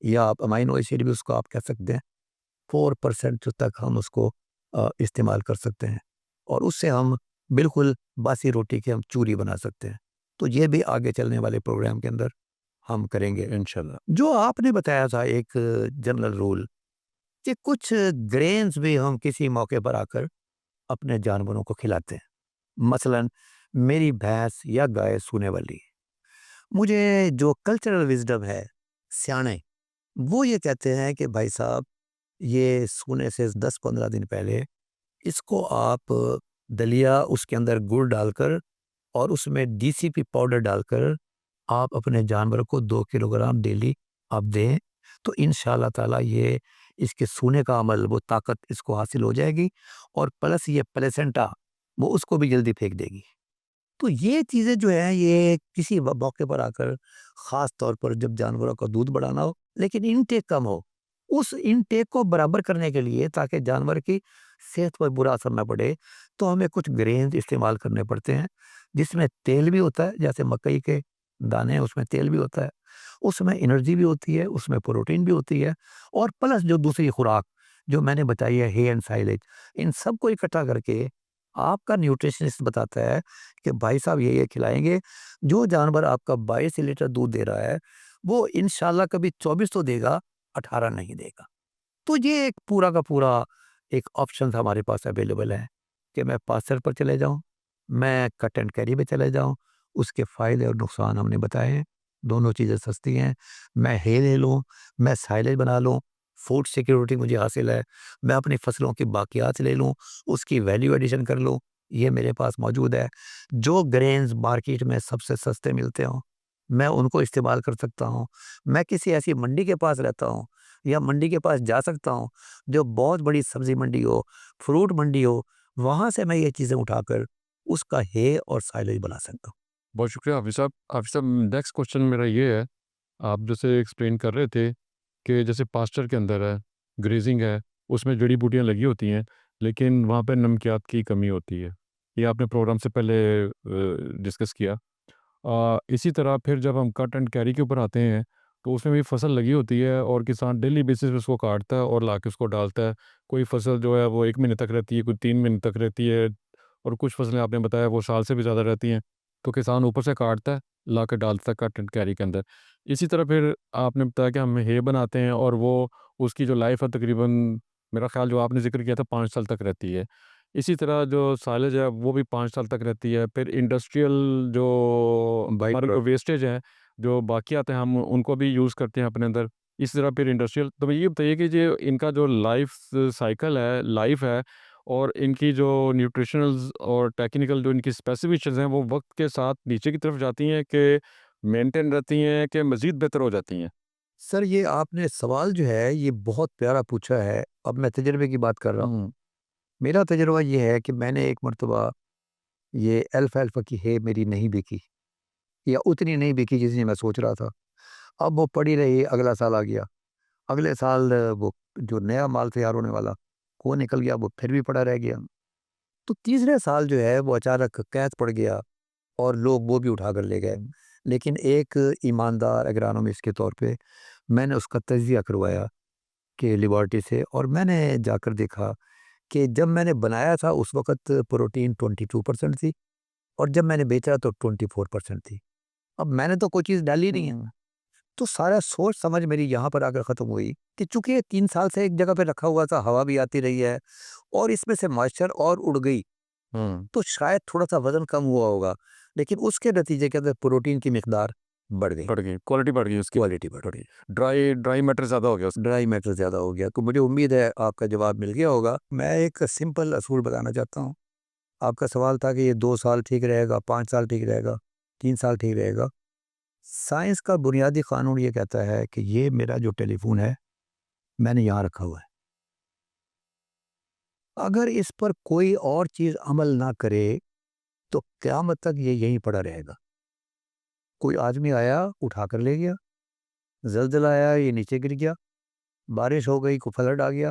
Speaker 1: یا آپ امائنو ایسڈ بھی اس کو آپ کہہ سکتے ہیں. 4% تک ہم اس کو استعمال کر سکتے ہیں اور اس سے ہم بالکل باسی روٹی کی ہم چوری بنا سکتے ہیں. تو یہ بھی آگے چلنے والے پروگرام کے اندر ہم کریں گے انشاءاللہ. جو آپ نے بتایا تھا ایک جنرل رول کہ کچھ گرینز بھی ہم کسی موقع پر آ کر اپنے جانوروں کو کھلاتے ہیں. مثلا میری بھینس یا گائے سونے والی، مجھے جو کلچرل وزڈم ہے سیانے وہ یہ کہتے ہیں کہ بھائی صاحب یہ سونے سے 10-15 دن پہلے اس کو آپ دلیا اس کے اندر گڑ ڈال کر اور اس میں ڈی سی پی پاؤڈر ڈال کر آپ اپنے جانور کو 2 کلو گرام ڈیلی آپ دیں تو انشاءاللہ تعالی یہ اس کے سونے کا عمل وہ طاقت اس کو حاصل ہو جائے گی اور پلس یہ پلیسنٹا وہ اس کو بھی جلدی پھینک دے گی. تو یہ چیزیں جو ہیں یہ کسی موقع پر آ کر خاص طور پر جب جانوروں کا دودھ بڑھانا ہو لیکن انٹیک کم ہو، اس انٹیک کو برابر کرنے کے لیے تاکہ جانور کی صحت پر برا اثر نہ پڑے تو ہمیں کچھ گرینز استعمال کرنے پڑتے ہیں جس میں تیل بھی ہوتا ہے. جیسے مکئی کے دانے اس میں تیل بھی ہوتا ہے، اس میں انرجی بھی ہوتی ہے، اس میں پروٹین بھی ہوتی ہے اور پلس جو دوسری خوراک جو میں نے بتائی ہے ہے اینڈ سائلیج، ان سب کو اکٹھا کر کے آپ کا نیوٹریشنسٹ بتاتا ہے کہ بھائی صاحب یہ کھلائیں گے. جو جانور آپ کا 22 لیٹر دودھ دے رہا ہے وہ انشاءاللہ کبھی 24 تو دے گا، 18 نہیں دے گا. تو یہ ایک پورا کا پورا ایک آپشن ہمارے پاس اویلیبل ہے کہ میں پاسچر پر چلے جاؤں، میں کٹ اینڈ کیری پہ چلے جاؤں. اس کے فائدے اور نقصان ہم نے بتائے ہیں، دونوں چیزیں سستی ہیں. میں ہے لے لوں، میں سائلیج بنا لوں، فوڈ سیکیورٹی مجھے حاصل ہے، میں اپنی فصلوں کی باقیات لے لوں، اس کی ویلیو ایڈیشن کر لوں، یہ میرے پاس موجود ہے. جو گرینز مارکیٹ میں سب سے سستے ملتے ہوں میں ان کو استعمال کر سکتا ہوں. میں کسی ایسی منڈی کے پاس رہتا ہوں یا منڈی کے پاس جا سکتا ہوں جو بہت بڑی سبزی منڈی ہو، فروٹ منڈی ہو، وہاں سے میں یہ چیزیں اٹھا کر اس کا ہے اور سائلیج بنا سکتا ہوں.
Speaker 2: بہت شکریہ حافظ صاحب. حافظ صاحب نیکسٹ کوشچن میرا یہ ہے، آپ جیسے ایکسپلین کر رہے تھے کہ جیسے پاسچر کے اندر ہے، گریزنگ ہے، اس میں جڑی بوٹیاں لگی ہوتی ہیں لیکن وہاں پہ نمکیات کی کمی ہوتی ہے. یہ آپ نے پروگرام سے پہلے ڈسکس کیا. اسی طرح پھر جب ہم کٹ اینڈ کیری کے اوپر آتے ہیں تو اس میں بھی فصل لگی ہوتی ہے اور کسان ڈیلی بیسس پہ اس کو کاٹتا ہے اور لا کے اس کو ڈالتا ہے. کوئی فصل جو ہے وہ 1 مہینے تک رہتی ہے، کوئی 3 مہینے تک رہتی ہے اور کچھ فصلیں آپ نے بتایا وہ سال سے بھی زیادہ رہتی ہیں، تو کسان اوپر سے کاٹتا ہے، لا کے ڈالتا ہے کٹ اینڈ کیری کے اندر۔ اسی طرح پھر آپ نے بتایا کہ ہم ہے بناتے ہیں اور وہ اس کی جو لائف ہے تقریباً میرا خیال جو آپ نے ذکر کیا تھا 5 سال تک رہتی ہے۔ اسی طرح جو سائلج ہے وہ بھی 5 سال تک رہتی ہے۔ پھر انڈسٹریل جو
Speaker 1: بائی
Speaker 2: ہمارے
Speaker 1: پروڈکٹ
Speaker 2: ویسٹیج ہیں، جو باقیات ہیں ہم ان کو بھی یوز کرتے ہیں اپنے اندر۔ اس طرح پھر انڈسٹریل تو یہ بتائیے کہ جو ان کا جو لائف سائیکل ہے، لائف ہے، اور ان کی جو نیوٹریشنلز اور ٹیکنیکل جو ان کی اسپیسیفکیشنز ہیں وہ وقت کے ساتھ نیچے کی طرف جاتی ہیں کہ مینٹین رہتی ہیں کہ مزید بہتر ہو جاتی ہیں؟
Speaker 1: سر، یہ آپ نے سوال جو ہے یہ بہت پیارا پوچھا ہے۔ اب میں تجربے کی بات کر رہا ہوں۔ میرا تجربہ یہ ہے کہ میں نے ایک مرتبہ یہ الفا کی ہے میری نہیں بکی، یا اتنی نہیں بکی جتنی میں سوچ رہا تھا۔ اب وہ پڑی رہی، اگلا سال آ گیا، اگلے سال وہ جو نیا مال تیار ہونے والا وہ نکل گیا، وہ پھر بھی پڑا رہ گیا۔ تو تیسرے سال جو ہے وہ اچانک قید پڑ گیا اور لوگ وہ بھی اٹھا کر لے گئے۔ لیکن ایک ایماندار اگرانومسٹ کے طور پہ میں نے اس کا تجزیہ کروایا کہ لیبارٹری سے، اور میں نے جا کر دیکھا کہ جب میں نے بنایا تھا اس وقت پروٹین 22% تھی، اور جب میں نے بیچا تو 24% تھی۔ اب میں نے تو کوئی چیز ڈالی نہیں ہے، تو سارا سوچ سمجھ میری یہاں پر آ کر ختم ہوئی کہ چونکہ یہ 3 سال سے ایک جگہ پہ رکھا ہوا تھا، ہوا بھی آتی رہی ہے اور اس میں سے مائسچر اور اڑ گئی، تو شاید تھوڑا سا وزن کم ہوا ہوگا، لیکن اس کے نتیجے کے اندر پروٹین کی مقدار بڑھ گئی،
Speaker 2: بڑھ گئی، کوالٹی بڑھ گئی اس کی،
Speaker 1: کوالٹی بڑھ گئی،
Speaker 2: ڈرائی میٹر زیادہ ہو گیا اس
Speaker 1: ڈرائی میٹر زیادہ ہو گیا۔ تو مجھے امید ہے آپ کا جواب مل گیا ہوگا۔ میں ایک سمپل اصول بتانا چاہتا ہوں۔ آپ کا سوال تھا کہ یہ 2 سال ٹھیک رہے گا، 5 سال ٹھیک رہے گا، 3 سال ٹھیک رہے گا۔ سائنس کا بنیادی قانون یہ کہتا ہے کہ یہ میرا جو ٹیلی فون ہے میں نے یہاں رکھا ہوا ہے، اگر اس پر کوئی اور چیز عمل نہ کرے تو قیامت تک یہ یہیں پڑا رہے گا۔ کوئی آدمی آیا اٹھا کر لے گیا، زلزلہ آیا یہ نیچے گر گیا، بارش ہو گئی کوئی فلڈ آ گیا،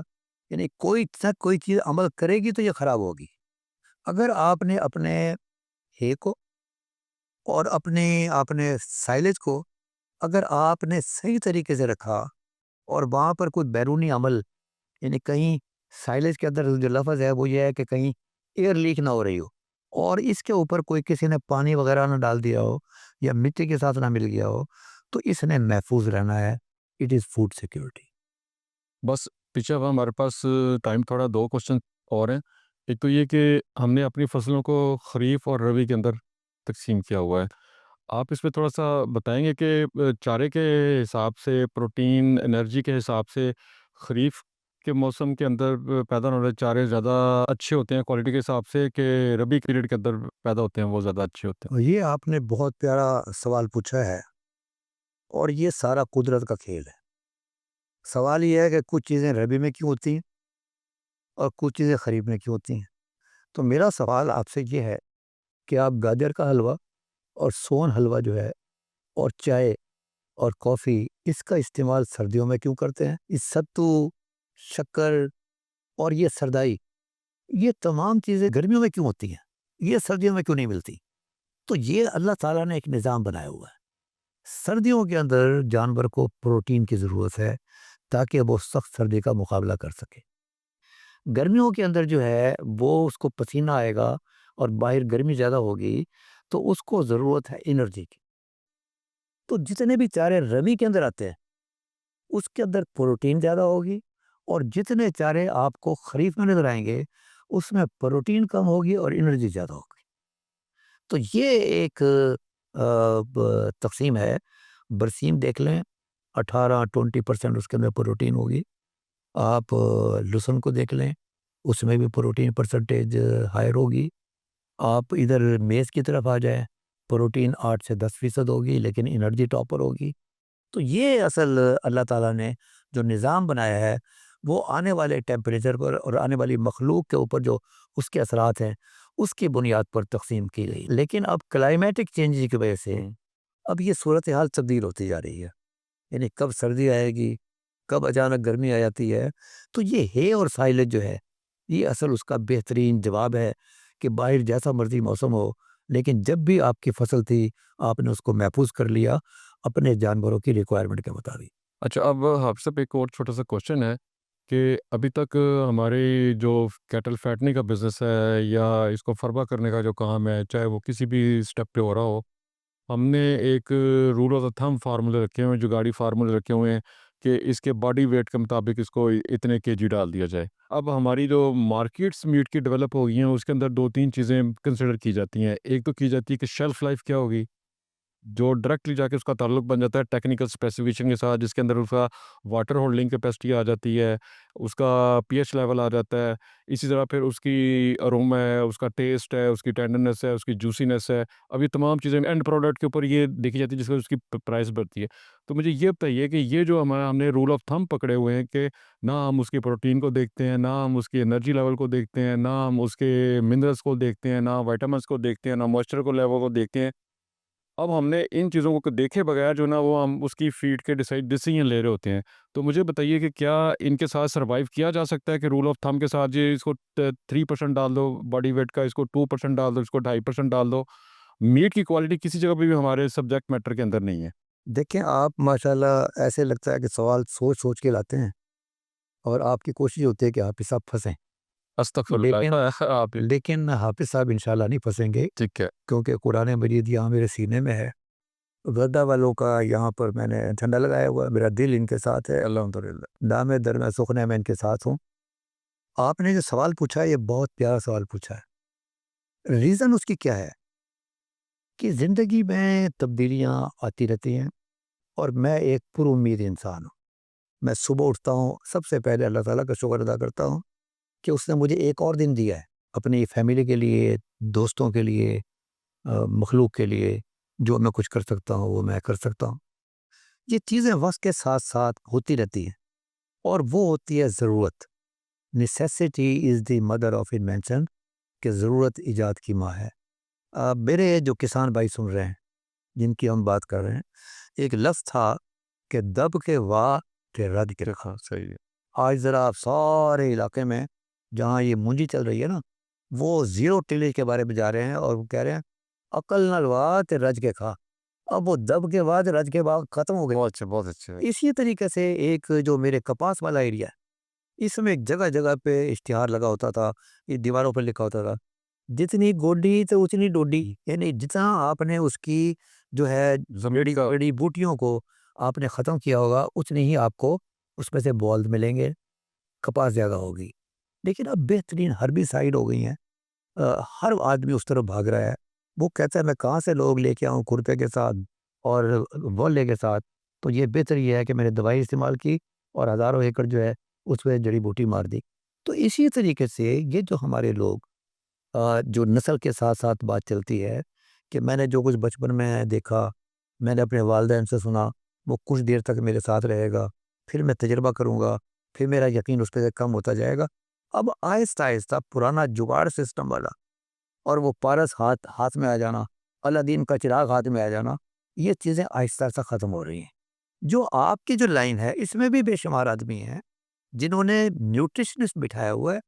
Speaker 1: یعنی کوئی تک کوئی چیز عمل کرے گی تو یہ خراب ہوگی۔ اگر آپ نے اپنے ہے کو اور اپنے سائلج کو اگر آپ نے صحیح طریقے سے رکھا، اور وہاں پر کوئی بیرونی عمل، یعنی کہیں سائلج کے اندر جو لفظ ہے وہ یہ ہے کہ کہیں ایئر لیک نہ ہو رہی ہو، اور اس کے اوپر کوئی کسی نے پانی وغیرہ نہ ڈال دیا ہو یا مٹی کے ساتھ نہ مل گیا ہو، تو اس نے محفوظ رہنا ہے۔ It is food security.
Speaker 2: بس پیچھے اب ہمارے پاس ٹائم تھوڑا 2 کوشچن اور ہیں۔ ایک تو یہ کہ ہم نے اپنی فصلوں کو خریف اور ربی کے اندر تقسیم کیا ہوا ہے۔ آپ اس پہ تھوڑا سا بتائیں گے کہ چارے کے حساب سے، پروٹین، انرجی کے حساب سے خریف کے موسم کے اندر پیدا ہونے والے چارے زیادہ اچھے ہوتے ہیں کوالٹی کے حساب سے، کہ ربی پیریڈ کے اندر پیدا ہوتے ہیں وہ زیادہ اچھے ہوتے ہیں؟
Speaker 1: اور یہ آپ نے بہت پیارا سوال پوچھا ہے، اور یہ سارا قدرت کا کھیل ہے۔ سوال یہ ہے کہ کچھ چیزیں ربی میں کیوں ہوتی ہیں اور کچھ چیزیں خریف میں کیوں ہوتی ہیں۔ تو میرا سوال آپ سے یہ ہے کہ آپ گاجر کا حلوہ اور سون حلوہ جو ہے، اور چائے اور کافی، اس کا استعمال سردیوں میں کیوں کرتے ہیں؟ اس ستو، شکر اور یہ سردائی، یہ تمام چیزیں گرمیوں میں کیوں ہوتی ہیں، یہ سردیوں میں کیوں نہیں ملتی؟ تو یہ اللہ تعالیٰ نے ایک نظام بنایا ہوا ہے۔ سردیوں کے اندر جانور کو پروٹین کی ضرورت ہے تاکہ وہ سخت سردی کا مقابلہ کر سکے۔ گرمیوں کے اندر جو ہے وہ اس کو پسینہ آئے گا اور باہر گرمی زیادہ ہوگی، تو اس کو ضرورت ہے انرجی کی۔ تو جتنے بھی چارے ربی کے اندر آتے ہیں اس کے اندر پروٹین زیادہ ہوگی، اور جتنے چارے آپ کو خریف میں نظر آئیں گے اس میں پروٹین کم ہوگی اور انرجی زیادہ ہوگی۔ تو یہ ایک تقسیم ہے۔ برسیم دیکھ لیں، 18-20% اس کے اندر پروٹین ہوگی۔ آپ لسن کو دیکھ لیں، اس میں بھی پروٹین پرسنٹیج ہائر ہوگی۔ آپ ادھر میز کی طرف آ جائیں، پروٹین 8 سے 10% ہوگی لیکن انرجی ٹاپر ہوگی۔ تو یہ اصل اللہ تعالیٰ نے جو نظام بنایا ہے وہ آنے والے ٹیمپریچر پر اور آنے والی مخلوق کے اوپر جو اس کے اثرات ہیں اس کی بنیاد پر تقسیم کی گئی۔ لیکن اب کلائمیٹک چینج کی وجہ سے اب یہ صورتحال تبدیل ہوتی جا رہی ہے، یعنی کب سردی آئے گی، کب اچانک گرمی آ جاتی ہے۔ تو یہ ہے اور سائلج جو ہے یہ اصل اس کا بہترین جواب ہے کہ باہر جیسا مرضی موسم ہو، لیکن جب بھی آپ کی فصل تھی آپ نے اس کو محفوظ کر لیا اپنے جانوروں کی ریکوائرمنٹ کے مطابق۔
Speaker 2: اچھا، اب آپ سے ایک اور چھوٹا سا کوشچن ہے کہ ابھی تک ہماری جو کیٹل فیٹنگ کا بزنس ہے یا اس کو فربا کرنے کا جو کام ہے، چاہے وہ کسی بھی اسٹیپ پہ ہو رہا ہو، ہم نے ایک رول آف دا تھم فارمولے رکھے ہوئے ہیں، جگاڑی فارمولے رکھے ہوئے ہیں کہ اس کے باڈی ویٹ کے مطابق اس کو اتنے کے جی ڈال دیا جائے۔ اب ہماری جو مارکیٹس میٹ کی ڈیولپ ہو گئی ہیں، اس کے اندر 2-3 چیزیں کنسیڈر کی جاتی ہیں۔ ایک تو کی جاتی ہے کہ شیلف لائف کیا ہوگی، جو ڈائریکٹلی جا کے اس کا تعلق بن جاتا ہے ٹیکنیکل اسپیسیفکیشن کے ساتھ، جس کے اندر اس کا واٹر ہولڈنگ کیپیسٹی آ جاتی ہے، اس کا پی ایچ لیول آ جاتا ہے، اسی طرح پھر اس کی اروما ہے، اس کا ٹیسٹ ہے، اس کی ٹینڈرنیس ہے، اس کی جوسینس ہے۔ اب یہ تمام چیزیں اینڈ پروڈکٹ کے اوپر یہ دیکھی جاتی ہے، جس سے اس کی پرائس بڑھتی ہے۔ تو مجھے یہ بتائیے کہ یہ جو ہم نے رول آف تھم پکڑے ہوئے ہیں کہ نہ ہم اس کی پروٹین کو دیکھتے ہیں، نہ ہم اس کی انرجی لیول کو دیکھتے ہیں، نہ ہم اس کے منرلس کو دیکھتے ہیں، نہ وائٹامنس کو دیکھتے ہیں، نہ موئسچر کو لیول کو دیکھتے ہیں۔ اب ہم نے ان چیزوں کو دیکھے بغیر جو نا وہ ہم اس کی فیڈ کے ڈیسیژن لے رہے ہوتے ہیں۔ تو مجھے بتائیے کہ کیا ان کے ساتھ سروائیو کیا جا سکتا ہے کہ رول آف تھم کے ساتھ جی اس کو 3% ڈال دو باڈی ویٹ کا، اس کو 2% ڈال دو، اس کو 2.5% ڈال دو۔ میٹ کی کوالٹی کسی جگہ پہ بھی ہمارے سبجیکٹ میٹر کے اندر نہیں ہے۔
Speaker 1: دیکھیں آپ ماشاءاللہ ایسے لگتا ہے کہ سوال سوچ سوچ کے لاتے ہیں اور آپ کی کوشش ہوتی ہے کہ حافظ صاحب پھنسیں،
Speaker 2: استغفر
Speaker 1: لیکن
Speaker 2: اللہ آپ
Speaker 1: لیکن حافظ صاحب انشاءاللہ نہیں پھنسیں گے،
Speaker 2: ٹھیک ہے۔
Speaker 1: کیونکہ قرآن مجید یہاں میرے سینے میں ہے، غدہ والوں کا یہاں پر میں نے جھنڈا لگایا ہوا ہے، میرا دل ان کے ساتھ ہے،
Speaker 2: الحمدللہ۔
Speaker 1: دامے در میں سخنے میں ان کے ساتھ ہوں۔ آپ نے جو سوال پوچھا ہے یہ بہت پیارا سوال پوچھا ہے۔ ریزن اس کی کیا ہے کہ زندگی میں تبدیلیاں آتی رہتی ہیں اور میں ایک پر امید انسان ہوں۔ میں صبح اٹھتا ہوں، سب سے پہلے اللہ تعالیٰ کا شکر ادا کرتا ہوں کہ اس نے مجھے ایک اور دن دیا ہے اپنی فیملی کے لیے، دوستوں کے لیے، مخلوق کے لیے، جو میں کچھ کر سکتا ہوں وہ میں کر سکتا ہوں۔ یہ چیزیں وقت کے ساتھ ساتھ ہوتی رہتی ہیں اور وہ ہوتی ہے ضرورت۔ Necessity is the mother of invention, کہ ضرورت ایجاد کی ماں ہے۔ میرے جو کسان بھائی سن رہے ہیں جن کی ہم بات کر رہے ہیں، ایک لفظ تھا کہ دب کے واہ کہ رد کے کھا۔
Speaker 2: ہاں صحیح ہے۔
Speaker 1: آج ذرا آپ سارے علاقے میں جہاں یہ مونجی چل رہی ہے نا، وہ زیرو ٹیلیج کے بارے میں جا رہے ہیں اور وہ کہہ رہے ہیں عقل نال واہ تے رج کے کھا۔ اب وہ دب کے بعد رج کے بعد ختم ہو گئے۔
Speaker 2: بہت اچھا، بہت اچھا۔
Speaker 1: اسی طریقے سے ایک جو میرے کپاس والا ایریا ہے، اس میں جگہ جگہ پہ اشتہار لگا ہوتا تھا، یہ دیواروں پر لکھا ہوتا تھا جتنی گوڈی تو اتنی ڈوڈی، یعنی جتنا آپ نے اس کی جو ہے
Speaker 2: زمین کا
Speaker 1: جڑی بوٹیوں کو آپ نے ختم کیا ہوگا، اتنی ہی آپ کو اس میں سے بال ملیں گے، کپاس زیادہ ہوگی۔ لیکن اب بہترین ہربی سائڈ ہو گئی ہیں، ہر آدمی اس طرف بھاگ رہا ہے۔ وہ کہتا ہے میں کہاں سے لوگ لے کے آؤں کھرپے کے ساتھ اور والے کے ساتھ، تو یہ بہتر یہ ہے کہ میں نے دوائی استعمال کی اور ہزاروں ایکڑ جو ہے اس پہ جڑی بوٹی مار دی۔ تو اسی طریقے سے یہ جو ہمارے لوگ جو نسل کے ساتھ ساتھ بات چلتی ہے کہ میں نے جو کچھ بچپن میں دیکھا، میں نے اپنے والدین سے سنا، وہ کچھ دیر تک میرے ساتھ رہے گا، پھر میں تجربہ کروں گا، پھر میرا یقین اس پہ کم ہوتا جائے گا۔ اب آہستہ آہستہ پرانا جگاڑ سسٹم والا اور وہ پارس ہاتھ میں آ جانا، الادین کا چراغ ہاتھ میں آ جانا، یہ چیزیں آہستہ آہستہ ختم ہو رہی ہیں۔ جو آپ کی جو لائن ہے اس میں بھی بے شمار آدمی ہیں جنہوں نے نیوٹریشنسٹ بٹھایا ہوا ہے،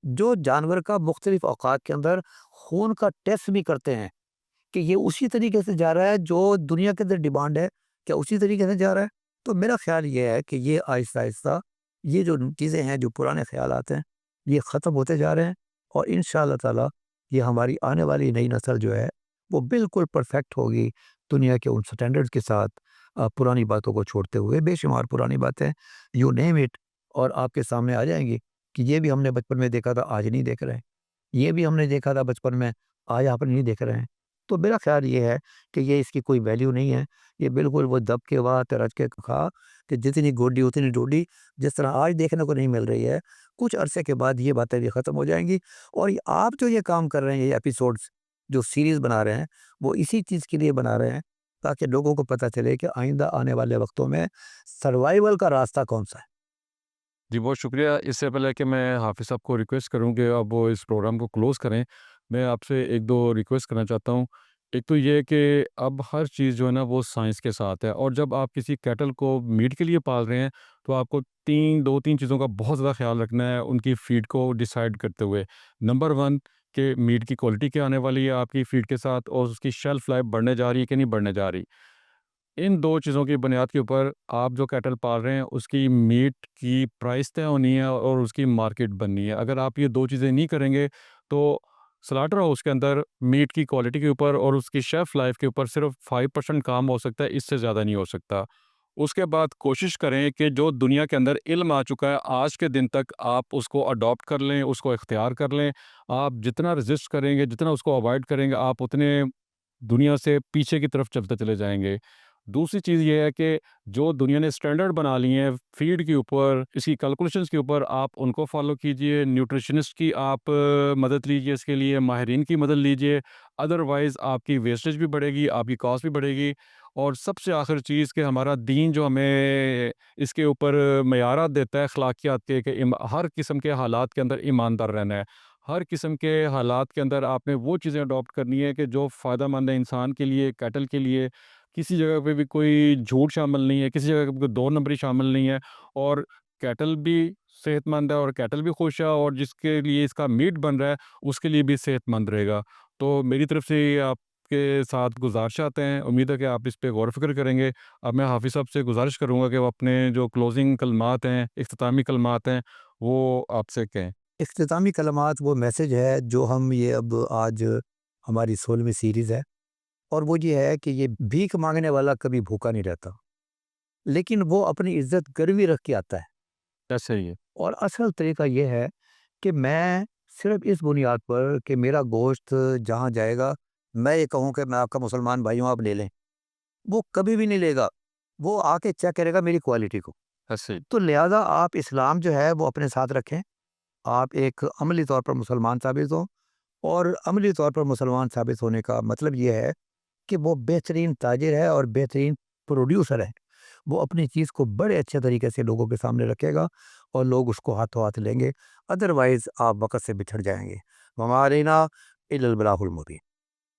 Speaker 1: جو جانور کا مختلف اوقات کے اندر خون کا ٹیسٹ بھی کرتے ہیں کہ یہ اسی طریقے سے جا رہا ہے جو دنیا کے اندر ڈیمانڈ ہے، کیا اسی طریقے سے جا رہا ہے۔ تو میرا خیال یہ ہے کہ یہ آہستہ آہستہ یہ جو چیزیں ہیں، جو پرانے خیالات ہیں، یہ ختم ہوتے جا رہے ہیں اور انشاءاللہ تعالی یہ ہماری آنے والی نئی نسل جو ہے وہ بالکل پرفیکٹ ہوگی دنیا کے ان سٹینڈرڈ کے ساتھ، پرانی باتوں کو چھوڑتے ہوئے۔ بے شمار پرانی باتیں یو نیم اٹ اور آپ کے سامنے آ جائیں گی کہ یہ بھی ہم نے بچپن میں دیکھا تھا آج نہیں دیکھ رہے ہیں، یہ بھی ہم نے دیکھا تھا بچپن میں آج آپ نہیں دیکھ رہے ہیں۔ تو میرا خیال یہ ہے کہ یہ اس کی کوئی ویلیو نہیں ہے، یہ بالکل وہ دب کے بعد رج کے کھا کہ جتنی گوڈی اتنی ڈوڈی، جس طرح آج دیکھنے کو نہیں مل رہی ہے، کچھ عرصے کے بعد یہ باتیں بھی ختم ہو جائیں گی۔ اور آپ جو یہ کام کر رہے ہیں، یہ ایپیسوڈز جو سیریز بنا رہے ہیں، وہ اسی چیز کے لیے بنا رہے ہیں تاکہ لوگوں کو پتہ چلے کہ آئندہ آنے والے وقتوں میں سروائیول کا راستہ کون سا ہے۔
Speaker 2: جی بہت شکریہ۔ اس سے پہلے کہ میں حافظ صاحب کو ریکویسٹ کروں کہ اب وہ اس پروگرام کو کلوز کریں، میں آپ سے ایک دو ریکویسٹ کرنا چاہتا ہوں۔ ایک تو یہ کہ اب ہر چیز جو ہے نا وہ سائنس کے ساتھ ہے، اور جب آپ کسی کیٹل کو میٹ کے لیے پال رہے ہیں تو آپ کو دو تین چیزوں کا بہت زیادہ خیال رکھنا ہے ان کی فیڈ کو ڈیسائیڈ کرتے ہوئے۔ نمبر 1 کہ میٹ کی کوالٹی کیا آنے والی ہے آپ کی فیڈ کے ساتھ، اور اس کی شیلف لائف بڑھنے جا رہی ہے کہ نہیں بڑھنے جا رہی۔ ان 2 چیزوں کی بنیاد کے اوپر آپ جو کیٹل پال رہے ہیں اس کی میٹ کی پرائس طے ہونی ہے اور اس کی مارکیٹ بننی ہے۔ اگر آپ یہ 2 چیزیں نہیں کریں گے تو سلاٹر ہاؤس کے اندر میٹ کی کوالٹی کے اوپر اور اس کی شیلف لائف کے اوپر صرف 5% کام ہو سکتا ہے، اس سے زیادہ نہیں ہو سکتا۔ اس کے بعد کوشش کریں کہ جو دنیا کے اندر علم آ چکا ہے آج کے دن تک آپ اس کو اڈاپٹ کر لیں، اس کو اختیار کر لیں۔ آپ جتنا رزسٹ کریں گے، جتنا اس کو اوائڈ کریں گے، آپ اتنے دنیا سے پیچھے کی طرف چلتے چلے جائیں گے۔ دوسری چیز یہ ہے کہ جو دنیا نے اسٹینڈرڈ بنا لی ہیں فیڈ کے اوپر، اس کی کیلکولیشنز کے اوپر، آپ ان کو فالو کیجئے۔ نیوٹریشنسٹ کی آپ مدد لیجئے، اس کے لیے ماہرین کی مدد لیجئے، ادروائز آپ کی ویسٹیج بھی بڑھے گی، آپ کی کاسٹ بھی بڑھے گی۔ اور سب سے آخر چیز کہ ہمارا دین جو ہمیں اس کے اوپر معیارات دیتا ہے اخلاقیات کے کہ ہر قسم کے حالات کے اندر ایماندار رہنا ہے۔ ہر قسم کے حالات کے اندر آپ نے وہ چیزیں اڈاپٹ کرنی ہے کہ جو فائدہ مند ہے انسان کے لیے، کیٹل کے لیے۔ کسی جگہ پہ بھی کوئی جھوٹ شامل نہیں ہے، کسی جگہ پہ کوئی 2 نمبری شامل نہیں ہے، اور کیٹل بھی صحت مند ہے اور کیٹل بھی خوش ہے، اور جس کے لیے اس کا میٹ بن رہا ہے اس کے لیے بھی صحت مند رہے گا۔ تو میری طرف سے یہ آپ کے ساتھ گزارشات ہیں، امید ہے کہ آپ اس پہ غور و فکر کریں گے۔ اب میں حافظ صاحب سے گزارش کروں گا کہ وہ اپنے جو کلوزنگ کلمات ہیں، اختتامی کلمات ہیں، وہ آپ سے کہیں۔
Speaker 1: اختتامی کلمات وہ میسج ہے جو ہم یہ اب آج ہماری 16ویں سیریز ہے، اور وہ یہ ہے کہ یہ بھیک مانگنے والا کبھی بھوکا نہیں رہتا، لیکن وہ اپنی عزت گروی رکھ کے آتا ہے۔
Speaker 2: ایسے ہی ہے۔
Speaker 1: اور اصل طریقہ یہ ہے کہ میں صرف اس بنیاد پر کہ میرا گوشت جہاں جائے گا میں یہ کہوں کہ میں آپ کا مسلمان بھائی ہوں، آپ لے لیں، وہ کبھی بھی نہیں لے گا۔ وہ آ کے چیک کرے گا میری کوالٹی کو۔
Speaker 2: ایسے ہی۔
Speaker 1: تو لہذا آپ اسلام جو ہے وہ اپنے ساتھ رکھیں، آپ ایک عملی طور پر مسلمان ثابت ہوں، اور عملی طور پر مسلمان ثابت ہونے کا مطلب یہ ہے کہ وہ بہترین تاجر ہے اور بہترین پروڈیوسر ہے۔ وہ اپنی چیز کو بڑے اچھے طریقے سے لوگوں کے سامنے رکھے گا اور لوگ اس کو ہاتھوں ہاتھ لیں گے، ادروائز آپ وقت سے بچھڑ جائیں گے۔ وما علینا الا البلاغ المبین۔